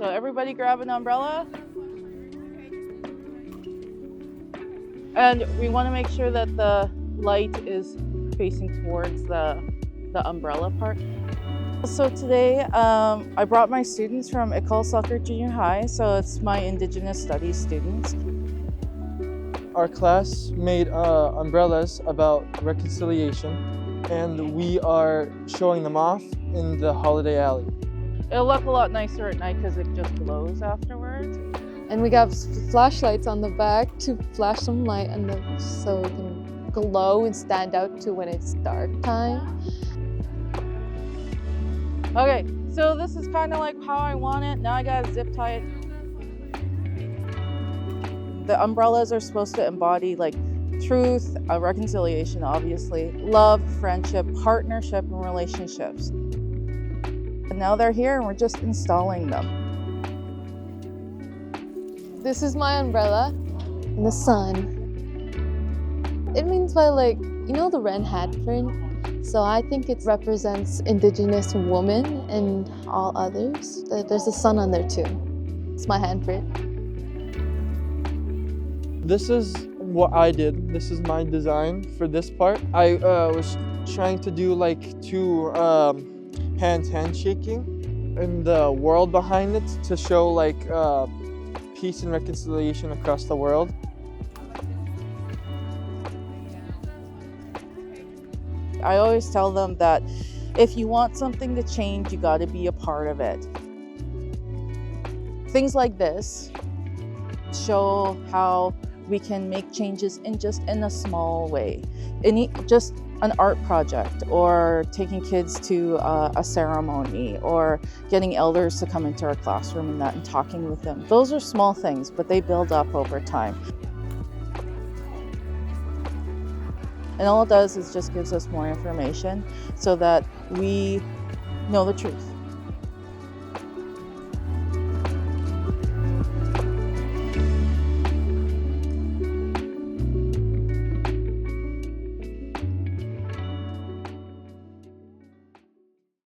So everybody grab an umbrella. And we want to make sure that the light is facing towards the umbrella part. So today I brought my students from Ecole Selkirk Junior High, so it's my Indigenous Studies students. Our class made umbrellas about reconciliation, and we are showing them off in the holiday alley. It'll look a lot nicer at night because it just glows afterwards. And we got flashlights on the back to flash some light on them so it can glow and stand out to when it's dark time. Okay, so this is kind of like how I want it. Now I gotta zip tie it. The umbrellas are supposed to embody like truth, reconciliation, obviously, love, friendship, partnership, and relationships. And now they're here and we're just installing them. This is my umbrella in the sun. It means by the wren hat print. So I think it represents Indigenous women and all others. There's a sun on there too. It's my handprint. This is what I did. This is my design for this part. I was trying to do like two handshaking and the world behind it to show like peace and reconciliation across the world. I always tell them that if you want something to change, you got to be a part of it. Things like this show how we can make changes in a small way. Just an art project, or taking kids to a ceremony, or getting elders to come into our classroom and talking with them. Those are small things, but they build up over time. And all it does is just gives us more information so that we know the truth.